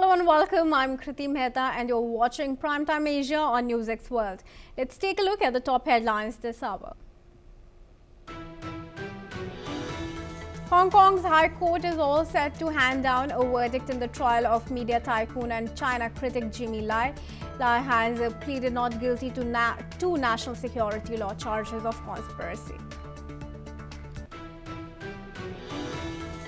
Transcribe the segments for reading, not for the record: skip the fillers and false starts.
Hello and welcome. I'm Kriti Mehta and you're watching Primetime Asia on NewsX World. Let's take a look at the top headlines this hour. Hong Kong's High Court is all set to hand down a verdict in the trial of media tycoon and China critic Jimmy Lai. Lai has pleaded not guilty to two national security law charges of conspiracy.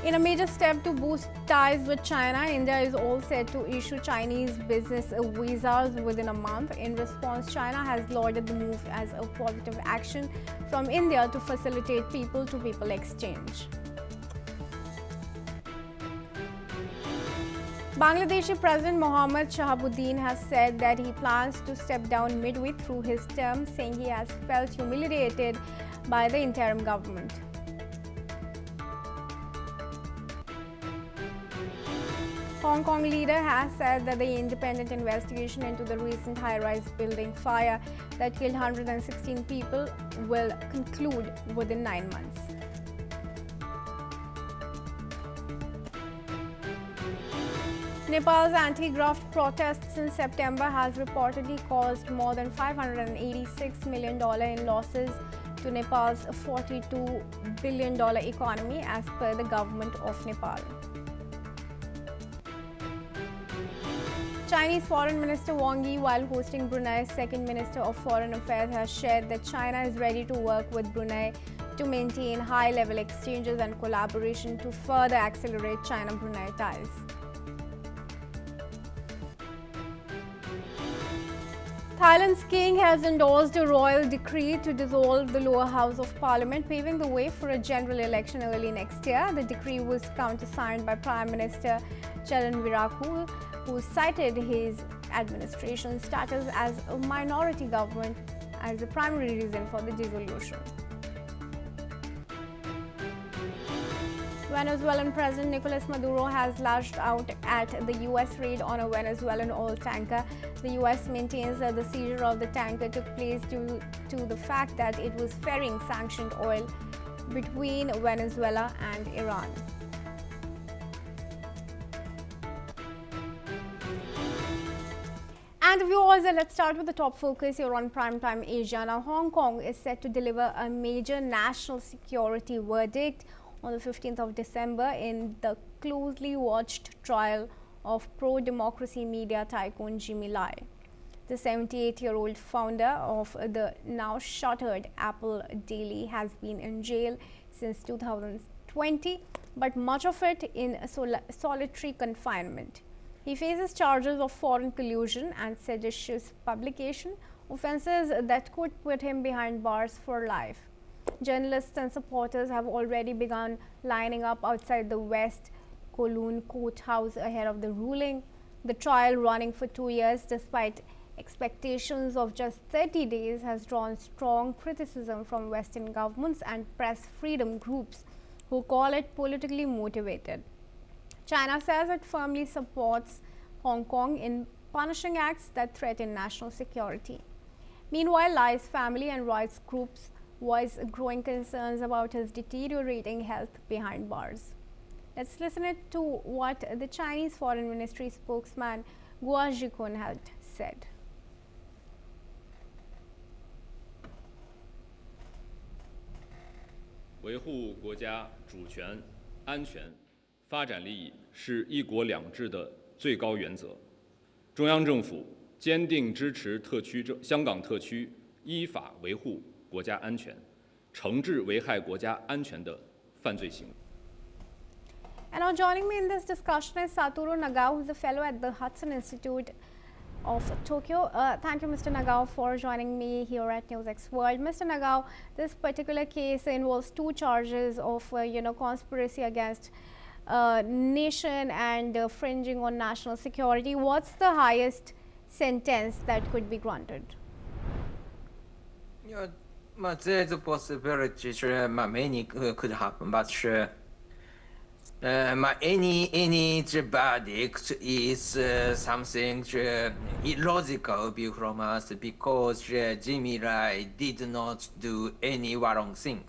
In a major step to boost ties with China, India is all set to issue Chinese business visas within a month. In response, China has lauded the move as a positive action from India to facilitate people-to-people exchange. Bangladeshi President Mohammad Shahabuddin has said that he plans to step down midway through his term, saying he has felt humiliated by the interim government. Hong Kong leader has said that the independent investigation into the recent high-rise building fire that killed 116 people will conclude within 9 months. Nepal's anti-graft protests in September has reportedly caused more than $586 million in losses to Nepal's $42 billion economy, as per the government of Nepal. Chinese Foreign Minister Wang Yi, while hosting Brunei's second Minister of Foreign Affairs, has shared that China is ready to work with Brunei to maintain high-level exchanges and collaboration to further accelerate China-Brunei ties. Thailand's king has endorsed a royal decree to dissolve the lower house of parliament, paving the way for a general election early next year. The decree was countersigned by Prime Minister Charan who cited his administration's status as a minority government as the primary reason for the dissolution. Venezuelan President Nicolas Maduro has lashed out at the U.S. raid on a Venezuelan oil tanker. The U.S. maintains that the seizure of the tanker took place due to the fact that it was ferrying sanctioned oil between Venezuela and Iran. And viewers, let's start with the top focus here on Primetime Asia. Now, Hong Kong is set to deliver a major national security verdict on the 15th of December in the closely watched trial of pro-democracy media tycoon Jimmy Lai. The 78-year-old founder of the now shuttered Apple Daily has been in jail since 2020, but much of it in solitary confinement. He faces charges of foreign collusion and seditious publication, offences that could put him behind bars for life. Journalists and supporters have already begun lining up outside the West Kowloon courthouse ahead of the ruling. The trial, running for 2 years despite expectations of just 30 days, has drawn strong criticism from Western governments and press freedom groups who call it politically motivated. China says it firmly supports Hong Kong in punishing acts that threaten national security. Meanwhile, Lai's family and rights groups voice growing concerns about his deteriorating health behind bars. Let's listen to what the Chinese Foreign Ministry spokesman Guo Zhikun had said. 维护国家主权、安全、发展利益是一国两制的最高原则。中央政府坚定支持香港特区依法维护国家安全，惩治危害国家安全的犯罪行为。 And now joining me in this discussion is Satoru Nagao, who is a fellow at the Hudson Institute of Tokyo. Thank you, Mr. Nagao, for joining me here at NewsX World. Mr. Nagao, this particular case involves two charges of conspiracy against nation and fringing on national security. What's the highest sentence that could be granted? There's a possibility many could happen, but any verdict is something illogical view from us, because Jimmy Lai did not do any wrong thing.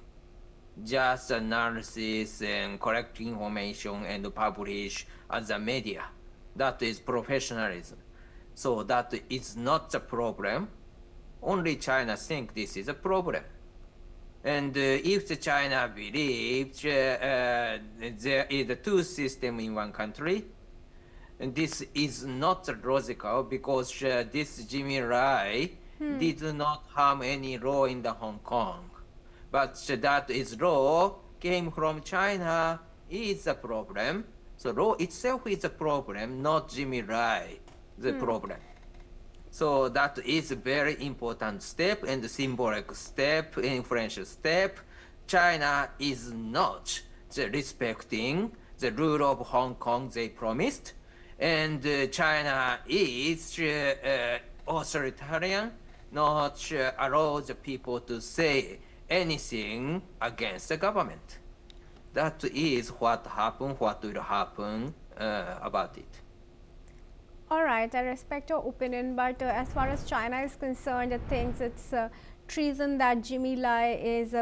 Just analysis and correct information and publish as the media. That is professionalism. So that is not the problem. Only China think this is a problem. And if the China believes there is a two system in one country, and this is not logical because this Jimmy Rai did not harm any law in the Hong Kong. But that is law came from China is a problem. So law itself is a problem, not Jimmy Rai the problem. So that is a very important step and symbolic step, influential step. China is not respecting the rule of Hong Kong they promised. And China is authoritarian, not allow the people to say anything against the government. That is what happened, what will happen about it. All right, I respect your opinion, but as far as China is concerned, it thinks it's treason that Jimmy Lai is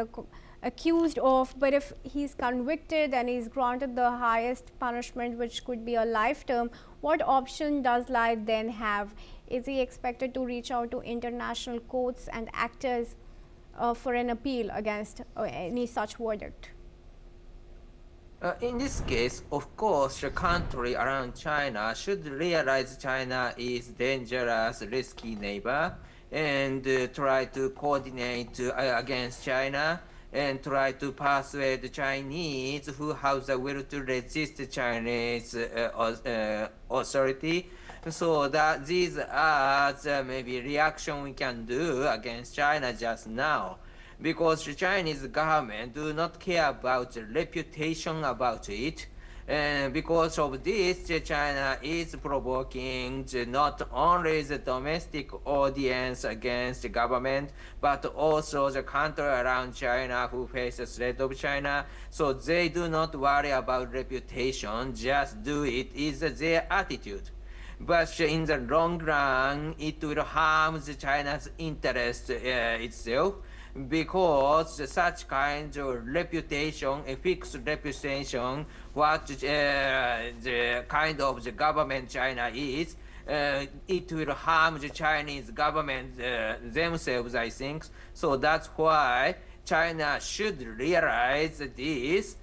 accused of. But if he's convicted and he's granted the highest punishment, which could be a life term, what option does Lai then have? Is he expected to reach out to international courts and actors for an appeal against any such verdict? In this case, of course, the country around China should realize China is dangerous, risky neighbor, and try to coordinate against China and try to persuade the Chinese who have the will to resist the Chinese authority. So that these are the maybe reaction we can do against China just now. Because the Chinese government do not care about the reputation about it. And because of this, China is provoking not only the domestic audience against the government, but also the country around China who face the threat of China. So they do not worry about reputation, just do it is their attitude. But in the long run, it will harm China's interest itself. Because such kind of reputation, a fixed reputation, what the kind of the government China is, it will harm the Chinese government themselves, I think. So that's why China should realize this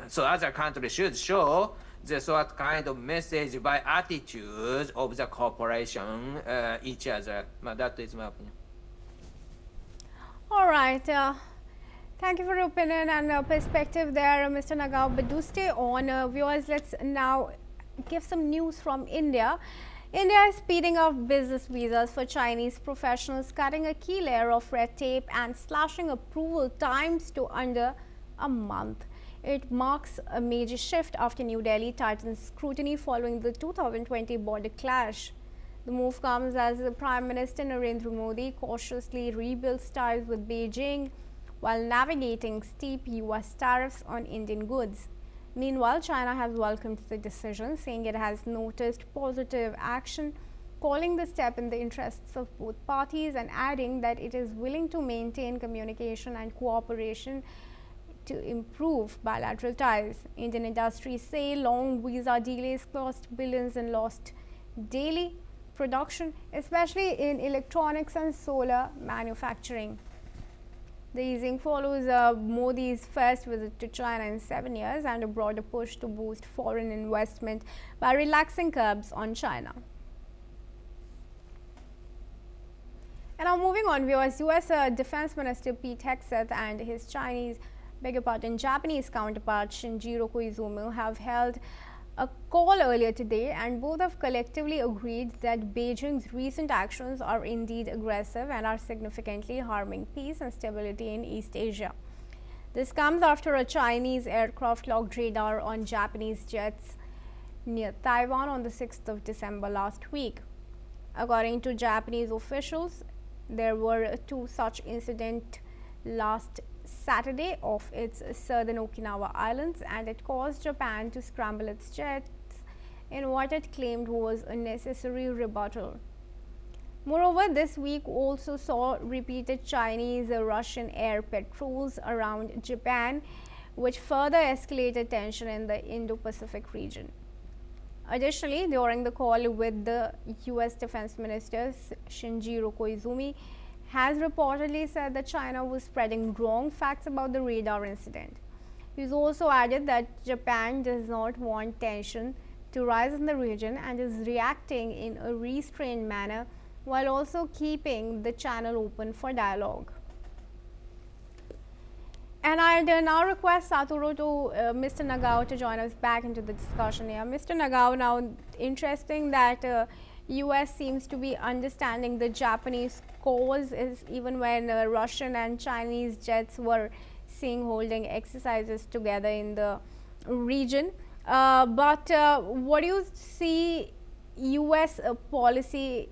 so other countries should show the sort kind of message by attitude of the cooperation each other. That is my opinion. All right. Thank you for your opinion and perspective there, Mr. Nagao. But do stay on. Viewers, let's now give some news from India. India is speeding up business visas for Chinese professionals, cutting a key layer of red tape and slashing approval times to under a month. It marks a major shift after New Delhi tightens scrutiny following the 2020 border clash. The move comes as Prime Minister Narendra Modi cautiously rebuilds ties with Beijing while navigating steep US tariffs on Indian goods. Meanwhile, China has welcomed the decision, saying it has noticed positive action, calling the step in the interests of both parties and adding that it is willing to maintain communication and cooperation to improve bilateral ties. Indian industries say long visa delays cost billions in lost daily production, especially in electronics and solar manufacturing. The easing follows Modi's first visit to China in 7 years and a broader push to boost foreign investment by relaxing curbs on China. And now moving on, viewers, US Defense Minister Pete Hegseth and his Japanese counterpart Shinjiro Koizumi have held a call earlier today, and both have collectively agreed that Beijing's recent actions are indeed aggressive and are significantly harming peace and stability in East Asia. This comes after a Chinese aircraft logged radar on Japanese jets near Taiwan on the 6th of December last week. According to Japanese officials, there were two such incidents last Saturday off its southern Okinawa Islands, and it caused Japan to scramble its jets in what it claimed was a necessary rebuttal. Moreover, this week also saw repeated Chinese Russian air patrols around Japan, which further escalated tension in the Indo-Pacific region. Additionally, during the call with the US Defense Minister Shinjiro Koizumi has reportedly said that China was spreading wrong facts about the radar incident. He's also added that Japan does not want tension to rise in the region and is reacting in a restrained manner while also keeping the channel open for dialogue. And I'd now request Satoru to Mr. Nagao to join us back into the discussion here. Mr. Nagao, now interesting that US seems to be understanding the Japanese cause is even when Russian and Chinese jets were seen holding exercises together in the region. But what do you see US policy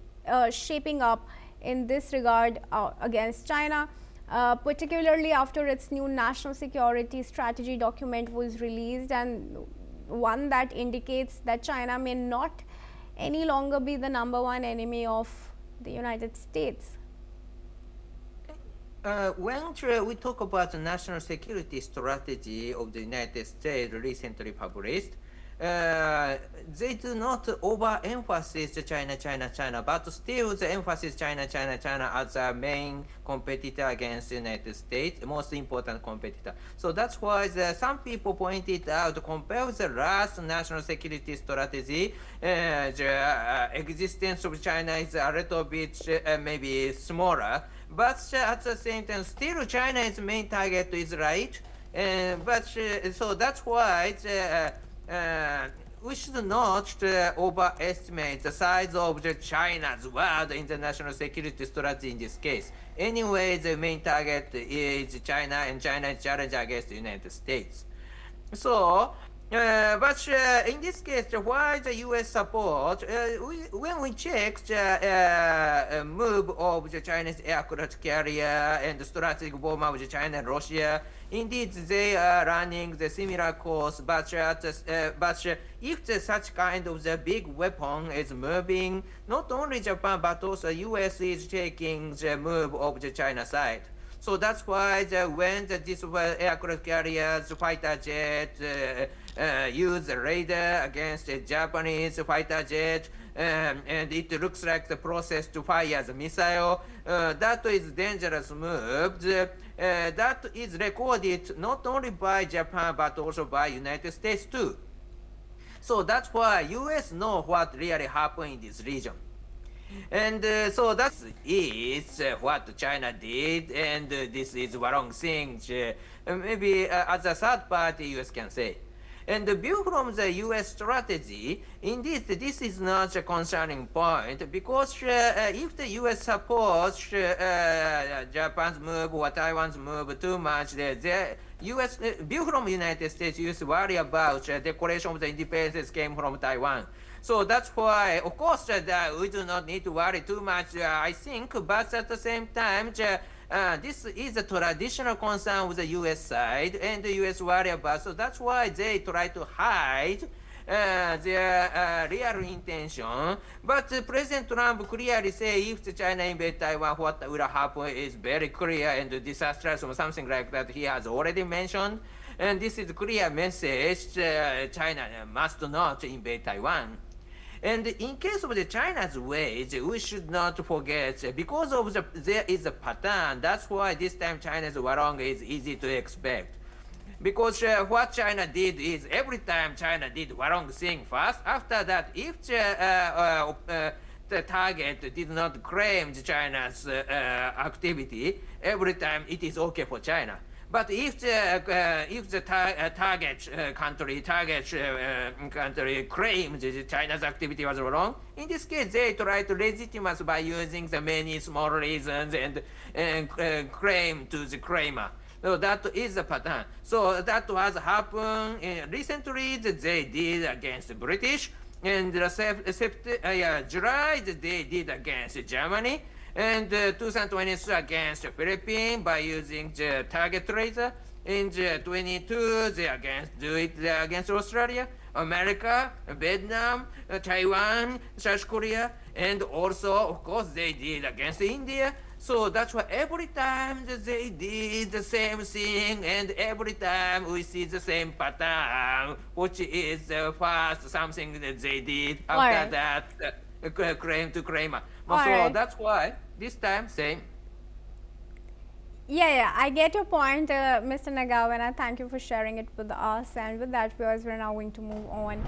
shaping up in this regard against China, particularly after its new national security strategy document was released, and one that indicates that China may not any longer be the #1 enemy of the United States? When we talk about the national security strategy of the United States recently published, they do not overemphasize China, China, China, but still the emphasis China, China, China as the main competitor against the United States, most important competitor. So that's why some people pointed out, compared with the last national security strategy, the existence of China is a little bit maybe smaller, but at the same time, still China is the main target is right. So that's why we should not overestimate the size of China's world international security strategy in this case. Anyway, the main target is China, and China is challenge against the United States. So, but in this case, why the U.S. support? When we check the move of the Chinese aircraft carrier and the strategic bomber of China and Russia, indeed they are running the similar course. But if such kind of the big weapon is moving, not only Japan but also U.S. is taking the move of the China side. So that's why when this aircraft carriers, fighter jet, use radar against the Japanese fighter jet, and it looks like the process to fire the missile, that is dangerous move. That is recorded not only by Japan but also by United States too. So that's why US know what really happened in this region. And so that is what China did, and this is the wrong thing. Maybe as a third party, US can say. And the view from the US strategy, indeed, this is not a concerning point, because if the US supports Japan's move or Taiwan's move too much, the US view from United States, US worry about declaration of the independence came from Taiwan. So that's why, of course, we do not need to worry too much, I think, but at the same time, this is a traditional concern with the U.S. side, and the U.S. worry about. So that's why they try to hide their real intention. But President Trump clearly say if China invade Taiwan, what will happen is very clear and disastrous or something like that. He has already mentioned, and this is a clear message: China must not invade Taiwan. And in case of the China's ways, we should not forget, because of there is a pattern, that's why this time China's wrong is easy to expect. Because what China did is, every time China did wrong thing first, after that, if the target did not claim China's activity, every time it is okay for China. But if the target country claims China's activity was wrong, in this case they try to legitimize by using the many small reasons and claim to the claimer. So that is the pattern. So that was happened recently. They did against the British, and July they did against Germany. And 2022 against the Philippines by using the target tracer. In 22, they do it against Australia, America, Vietnam, Taiwan, South Korea, and also, of course, they did against India. So that's why every time they did the same thing, and every time we see the same pattern, which is first something that they did, All after right. that claim to claim. All So right. that's why this time same. Yeah, I get your point, Mr. Nagawana. Thank you for sharing it with us. And with that, viewers, we're now going to move on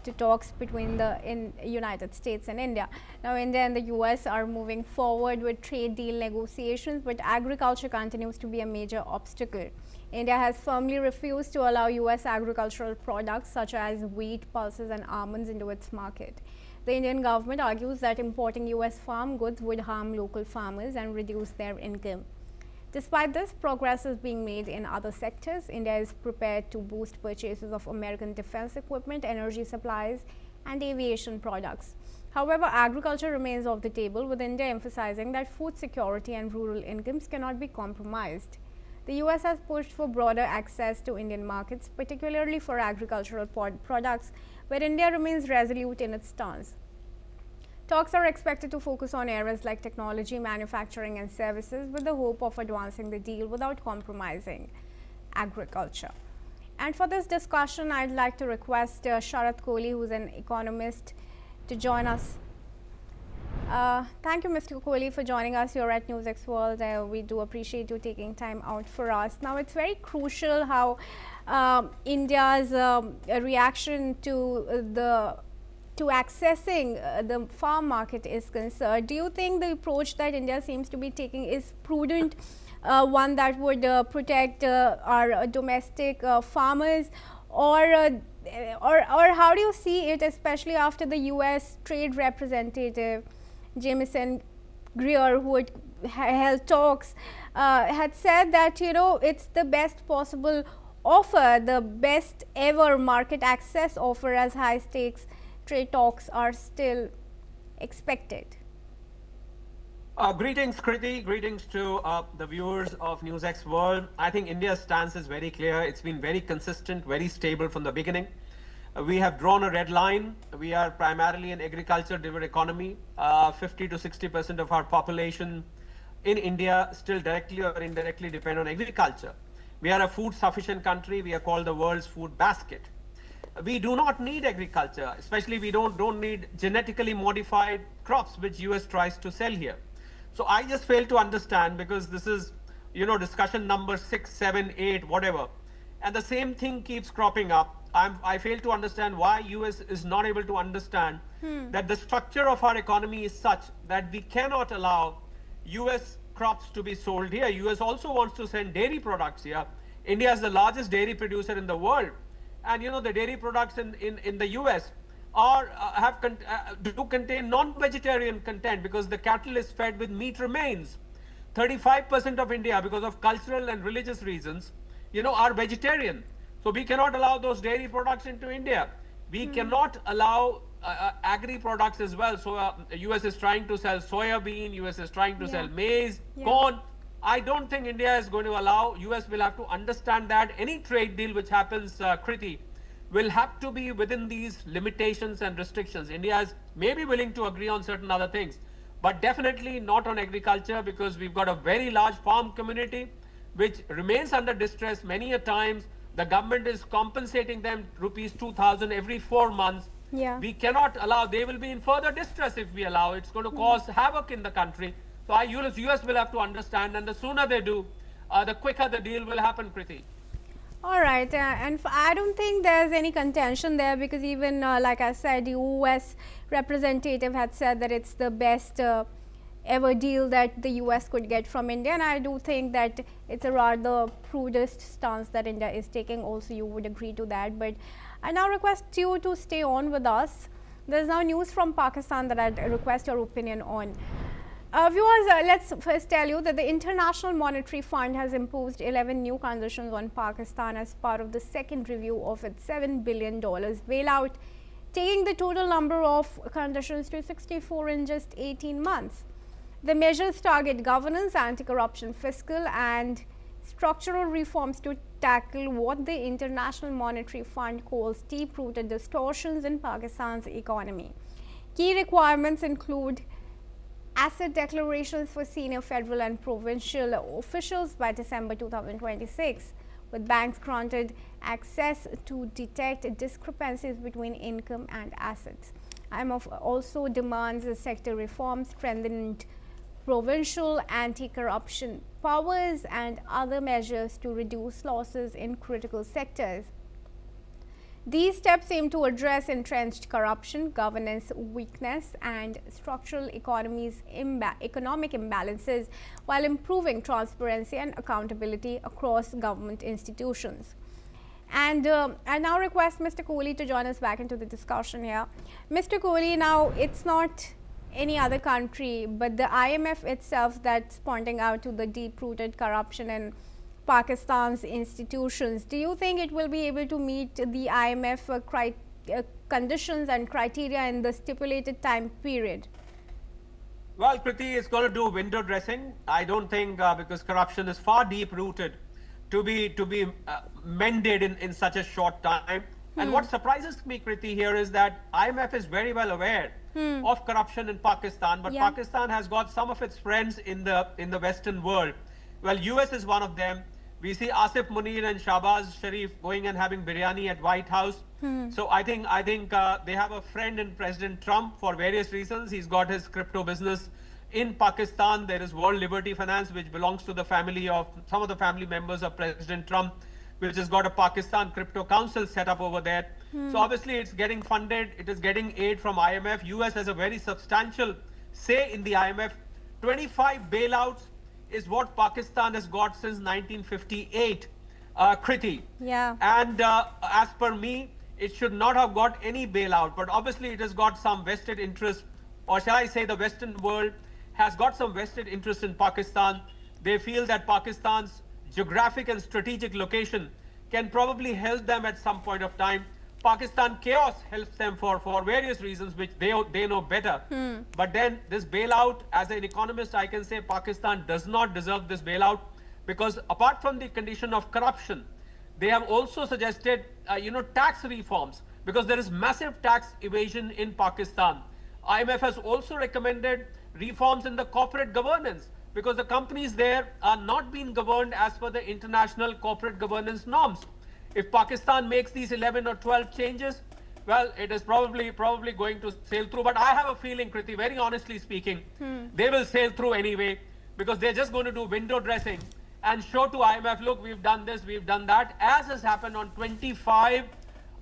to talks between the United States and India. Now, India and the US are moving forward with trade deal negotiations, but agriculture continues to be a major obstacle. India has firmly refused to allow US agricultural products such as wheat, pulses, and almonds into its market. The Indian government argues that importing US farm goods would harm local farmers and reduce their income. Despite this, progress is being made in other sectors. India is prepared to boost purchases of American defense equipment, energy supplies, and aviation products. However, agriculture remains off the table, with India emphasizing that food security and rural incomes cannot be compromised. The US has pushed for broader access to Indian markets, particularly for agricultural products, where India remains resolute in its stance. Talks are expected to focus on areas like technology, manufacturing, and services, with the hope of advancing the deal without compromising agriculture. And for this discussion, I'd like to request Sharath Kohli, who's an economist, to join us. Thank you, Mr. Kohli, for joining us here at NewsX World. We do appreciate you taking time out for us. Now, it's very crucial how India's reaction to accessing the farm market is concerned. Do you think the approach that India seems to be taking is prudent, one that would protect our domestic farmers, or how do you see it, especially after the US trade representative Jameson Greer, who had held talks, had said that it's the best possible offer, the best ever market access offer, as high stakes trade talks are still expected. Greetings, Kriti. Greetings to the viewers of NewsX World. I think India's stance is very clear. It's been very consistent, very stable from the beginning. We have drawn a red line. We are primarily an agriculture-driven economy. 50 to 60% of our population in India still directly or indirectly depend on agriculture. We are a food-sufficient country. We are called the world's food basket. We do not need agriculture, especially we don't need genetically modified crops, which US tries to sell here. So I just fail to understand, because this is, discussion number 6, 7, 8, whatever. And the same thing keeps cropping up. I fail to understand why US is not able to understand that the structure of our economy is such that we cannot allow US crops to be sold here. US also wants to send dairy products here. India is the largest dairy producer in the world. And the dairy products in the US do contain non-vegetarian content, because the cattle is fed with meat remains. 35% of India, because of cultural and religious reasons, are vegetarian. So we cannot allow those dairy products into India. We cannot allow agri products as well. So US is trying to sell soya bean, US is trying to sell maize, corn. I don't think India is going to allow. US will have to understand that any trade deal which happens, Kriti, will have to be within these limitations and restrictions. India is maybe willing to agree on certain other things, but definitely not on agriculture, because we've got a very large farm community which remains under distress. Many a times the government is compensating them rupees 2,000 every 4 months. We cannot allow. They will be in further distress if we allow. It's going to cause havoc in the country. So US will have to understand, and the sooner they do, the quicker the deal will happen, Kriti. All right, and I don't think there's any contention there, because even like I said, the US representative had said that it's the best ever deal that the US could get from India, and I do think that it's a rather prudent stance that India is taking. Also, you would agree to that. But I now request you to stay on with us. There's now news from Pakistan that I'd request your opinion on. Viewers, let's first tell you that the International Monetary Fund has imposed 11 new conditions on Pakistan as part of the second review of its $7 billion bailout, taking the total number of conditions to 64 in just 18 months. The measures target governance, anti-corruption, fiscal and structural reforms to tackle what the International Monetary Fund calls deep-rooted distortions in Pakistan's economy. Key requirements include asset declarations for senior federal and provincial officials by December 2026, with banks granted access to detect discrepancies between income and assets. IMF also demands sector reforms, strengthened provincial anti-corruption powers and other measures to reduce losses in critical sectors. These steps aim to address entrenched corruption, governance weakness and structural economic imbalances while improving transparency and accountability across government institutions. And I now request Mr. Kohli to join us back into the discussion here. Mr. Kohli, now it's not any other country, but the IMF itself that's pointing out to the deep-rooted corruption in Pakistan's institutions. Do you think it will be able to meet the IMF conditions and criteria in the stipulated time period? Well, Kriti is going to do window dressing. I don't think because corruption is far deep-rooted to be mended in such a short time. And what surprises me, Kriti, here is that IMF is very well aware of corruption in Pakistan, but Pakistan has got some of its friends in the Western world. Well, US is one of them. We see Asif Munir and Shahbaz Sharif going and having biryani at White House. So I think they have a friend in President Trump for various reasons. He's got his crypto business in Pakistan. There is World Liberty Finance, which belongs to the family of some of the family members of President Trump, which has got a Pakistan Crypto Council set up over there. So obviously it's getting funded. It is getting aid from IMF. US has a very substantial say in the IMF. 25 bailouts is what Pakistan has got since 1958, Kriti. Yeah. And as per me, it should not have got any bailout, but obviously it has got some vested interest, or shall I say the Western world has got some vested interest in Pakistan. They feel that Pakistan's geographic and strategic location can probably help them at some point of time. Pakistan chaos helps them for various reasons, which they know better. But then this bailout, as an economist, I can say Pakistan does not deserve this bailout, because apart from the condition of corruption, they have also suggested, tax reforms, because there is massive tax evasion in Pakistan. IMF has also recommended reforms in the corporate governance, because the companies there are not being governed as per the international corporate governance norms. If Pakistan makes these 11 or 12 changes, well, it is probably going to sail through. But I have a feeling, Kriti, very honestly speaking, they will sail through anyway, because they're just going to do window dressing and show to IMF, look, we've done this, we've done that, as has happened on 25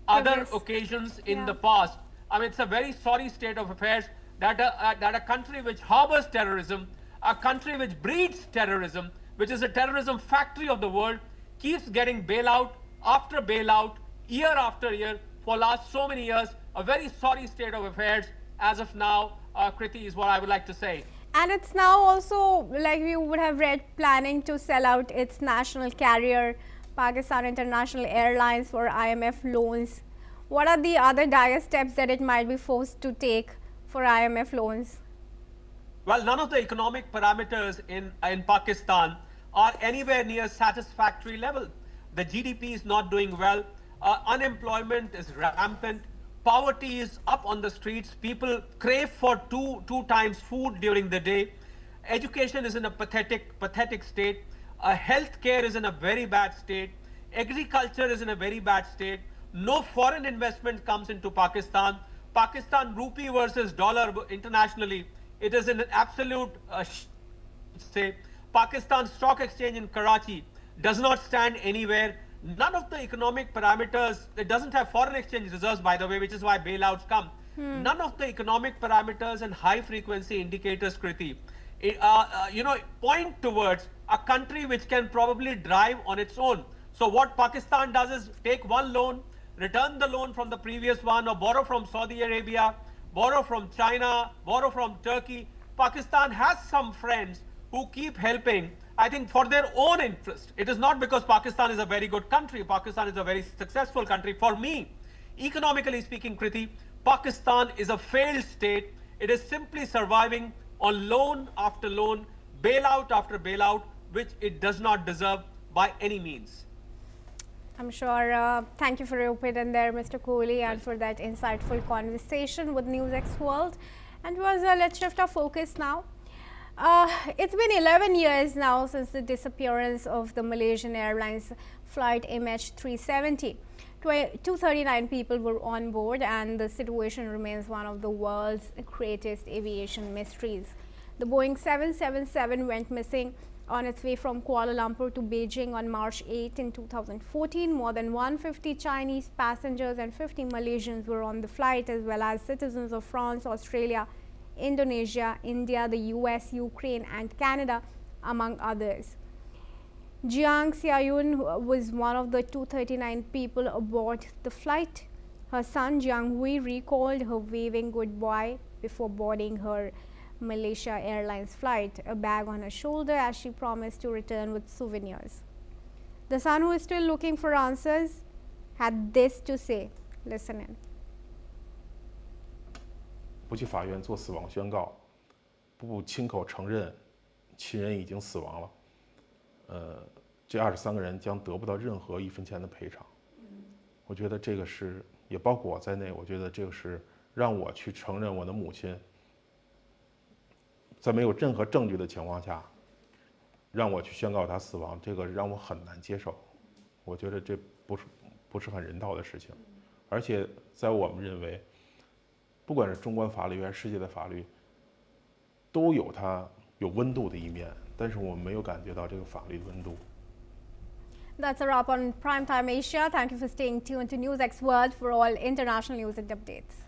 other occasions in the past. I mean, it's a very sorry state of affairs that a country which harbors terrorism, a country which breeds terrorism, which is a terrorism factory of the world, keeps getting bailout after bailout, year after year, for last so many years. A very sorry state of affairs as of now, Kriti, is what I would like to say. And it's now also, like you would have read, planning to sell out its national carrier, Pakistan International Airlines, for IMF loans. What are the other dire steps that it might be forced to take for IMF loans? Well, none of the economic parameters in Pakistan are anywhere near satisfactory level. The GDP is not doing well. Unemployment is rampant. Poverty is up on the streets. People crave for two times food during the day. Education is in a pathetic state. Healthcare is in a very bad state. Agriculture is in a very bad state. No foreign investment comes into Pakistan. Pakistan rupee versus dollar internationally, it is in an absolute say. Pakistan Stock Exchange in Karachi does not stand anywhere. None of the economic parameters, it doesn't have foreign exchange reserves, by the way, which is why bailouts come. None of the economic parameters and high frequency indicators, Kriti, point towards a country which can probably drive on its own. So what Pakistan does is take one loan, return the loan from the previous one, or borrow from Saudi Arabia, borrow from China, borrow from Turkey. Pakistan has some friends who keep helping, I think, for their own interest. It is not because Pakistan is a very good country. Pakistan is a very successful country. For me, economically speaking, Kriti, Pakistan is a failed state. It is simply surviving on loan after loan, bailout after bailout, which it does not deserve by any means. I'm sure. Thank you for your opinion there, Mr. Kohli, and for that insightful conversation with NewsX World. And let's shift our focus now. It's been 11 years now since the disappearance of the Malaysian Airlines flight MH370. 239 people were on board, and the situation remains one of the world's greatest aviation mysteries. The Boeing 777 went missing on its way from Kuala Lumpur to Beijing on March 8 in 2014. More than 150 Chinese passengers and 50 Malaysians were on the flight, as well as citizens of France, Australia, Indonesia, India, the US, Ukraine and Canada, among others. Jiang Xiaoyun was one of the 239 people aboard the flight. Her son Jiang Hui recalled her waving goodbye before boarding her Malaysia Airlines flight, a bag on her shoulder, as she promised to return with souvenirs. The son, who is still looking for answers, had this to say. Listen in. 不去法院做死亡宣告，不亲口承认亲人已经死亡了，这23个人将得不到任何1分钱的赔偿。我觉得这个是，也包括我在内，我觉得这个是让我去承认我的母亲，在没有任何证据的情况下，让我去宣告她死亡，这个让我很难接受。我觉得这不是很人道的事情，而且在我们认为，不管是中国法律还是世界的法律，都有它有温度的一面，但是我们没有感觉到这个法律的温度。That's a wrap on Primetime Asia. Thank you for staying tuned to NewsX World for all international news and updates.